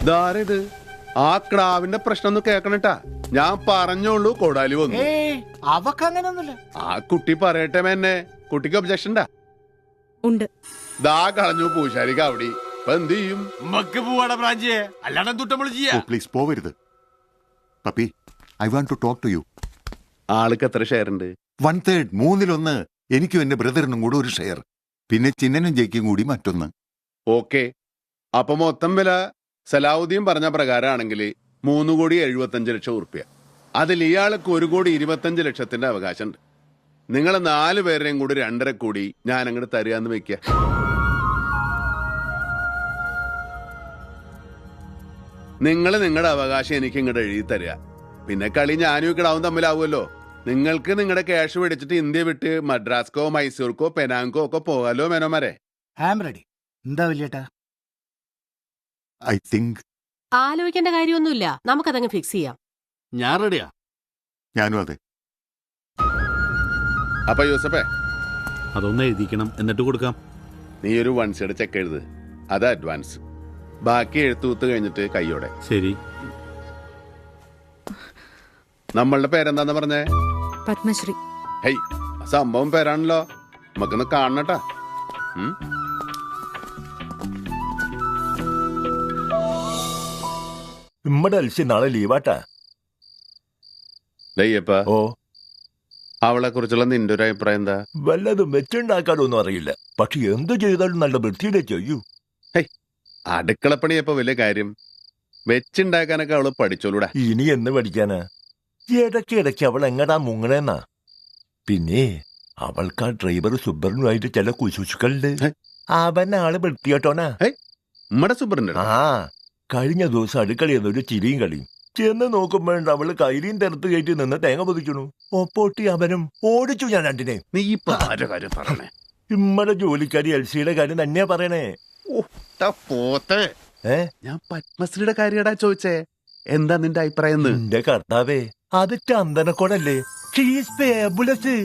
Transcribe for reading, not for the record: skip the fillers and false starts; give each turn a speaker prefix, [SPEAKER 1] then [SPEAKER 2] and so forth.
[SPEAKER 1] ഇതാരത്? ആ ക്രാവിന്റെ പ്രശ്നം ഒന്ന് കേക്കണട്ടാ. ഞാൻ പറഞ്ഞോളൂ കൊടാലി വന്നു.
[SPEAKER 2] അവക്ക് അങ്ങനൊന്നുമില്ല.
[SPEAKER 1] ആ കുട്ടി പറയട്ടെ എന്നെ. കുട്ടിക്ക് ഒബ്ജക്ഷൻടാ
[SPEAKER 3] ഉണ്ട്.
[SPEAKER 1] ദാ കളഞ്ഞു പൂശാരിക്ക് അവിടെ. ഇപ്പൊ എന്ത് ചെയ്യും?
[SPEAKER 4] നമുക്ക് പോവാടാ ബ്രാഞ്ചേ, അല്ലാണ്ട് തുട്ടം ചെയ്യാ.
[SPEAKER 5] പ്ലീസ് പോവരുത്. Puppy, I want to talk to you.
[SPEAKER 1] ആൾക്ക് എത്ര ഷെയർ ഉണ്ട്?
[SPEAKER 5] 1/3, 1/3. എനിക്കും എന്റെ ബ്രദറിനും കൂടെ ഒരു ഷെയർ, പിന്നെ ചിന്നനും ജയിക്കും കൂടി മറ്റൊന്ന്.
[SPEAKER 1] ഓക്കെ, അപ്പൊ മൊത്തം വില സലാഹുദ്ദീൻ പറഞ്ഞ പ്രകാരമാണെങ്കിൽ 3,75,00,000 ഉറുപ്പ്യ. അതിൽ ഇയാൾക്ക് 1,25,00,000 അവകാശമുണ്ട്. നിങ്ങൾ 4 പേരുടെയും കൂടി 2.5 കോടി ഞാൻ അങ്ങോട്ട് തരികയെന്ന് വെക്കുക. നിങ്ങൾ നിങ്ങളുടെ അവകാശം എനിക്ക് ഇങ്ങോട്ട് എഴുതി തരിക. പിന്നെ കളി ഞാനും ഇക്കടാവും തമ്മിലാവുമല്ലോ. നിങ്ങൾക്ക് നിങ്ങളുടെ ക്യാഷ് മേടിച്ചിട്ട് ഇന്ത്യ വിട്ട് മദ്രാസ്കോ മൈസൂർക്കോ പെനാങ്കോ ഒക്കെ പോകാലോ മേനോമാരെ.
[SPEAKER 2] എന്താ വലിയേട്ടാ?
[SPEAKER 5] ഐ തിങ്ക്
[SPEAKER 3] ആലോചിക്കേണ്ട കാര്യമൊന്നുമില്ല, നമുക്കതങ്ങ് ഫിക്സ് ചെയ്യാം.
[SPEAKER 4] ഞാൻ റെഡിയാ.
[SPEAKER 5] ഞാനും അതെ.
[SPEAKER 1] അപ്പൊ യൂസഫേ,
[SPEAKER 4] അതൊന്ന് എഴുതിക്കണം, എന്നിട്ട് കൊടുക്കാം.
[SPEAKER 1] നീ ഒരു 1 സൈഡ് ചെക്ക് എഴുത്, അത് അഡ്വാൻസ്. ബാക്കി എഴുത്തൂത്ത് കഴിഞ്ഞിട്ട് കയ്യോടെ.
[SPEAKER 4] ശരി.
[SPEAKER 1] നമ്മളുടെ പേരെന്താന്ന് പറഞ്ഞേ?
[SPEAKER 3] പത്മശ്രീ.
[SPEAKER 1] ഹേയ്, സംഭവം പേരാണല്ലോ. നമുക്കൊന്ന് കാണണട്ടാ.
[SPEAKER 6] നമ്മടെ അൽസി നാളെ ലീവാട്ടാ.
[SPEAKER 1] ദയ്യപ്പ,
[SPEAKER 6] ഓ,
[SPEAKER 1] അവളെ കുറിച്ചുള്ള നിന്റെ ഒരു അഭിപ്രായം എന്താ?
[SPEAKER 6] വല്ലതും വെച്ചുണ്ടാക്കാനൊന്നും അറിയില്ല, പക്ഷെ എന്ത് ചെയ്താലും നല്ല വൃത്തിയുടെ ചെയ്യൂ.
[SPEAKER 1] അടുക്കളപ്പണിയപ്പോ വലിയ കാര്യം. വെച്ചുണ്ടാക്കാനൊക്കെ അവള് പഠിച്ചോളൂടാ.
[SPEAKER 6] ഇനി എന്ന് പഠിക്കാനാ? ഇടയ്ക്ക് അവൾ എങ്ങടാ മുങ്ങണേന്നാ. പിന്നെ അവൾക്ക് ആ ഡ്രൈവർ സുബ്രനുമായിട്ട് ചില കുശുശുക്കളുണ്ട്. അവൻ ആള് വൃത്തിയോട്ടോനാ.
[SPEAKER 1] നമ്മടെ സുബ്രന്റെ
[SPEAKER 6] ആ, കഴിഞ്ഞ ദിവസം അടുക്കളയെന്ന് ഒരു ചിരിയും കളിയും. ചെന്ന് നോക്കുമ്പോഴുണ്ട് അവള് കൈലിയും തെരത്ത് കയറ്റി നിന്ന് തേങ്ങ പൊതിക്കണു. ഒപ്പൊട്ടി അവനും ഓടിച്ചു ഞാൻ രണ്ടിനെ.
[SPEAKER 1] നീ ഇപ്പൊ ആരുടെ കാര്യം പറയണേ?
[SPEAKER 6] ഇമ്മടെ ജോലിക്കാരി എൽസിയുടെ കാര്യം തന്നെയാ പറയണേ.
[SPEAKER 1] പോത്തെ, ഞാൻ പത്മശ്രീയുടെ കാര്യടാ ചോദിച്ചേ. എന്താ നിന്റെ അഭിപ്രായം?
[SPEAKER 6] എന്റെ കർത്താവേ, അത് ചന്ദനക്കോടല്ലേ? She's fabulous.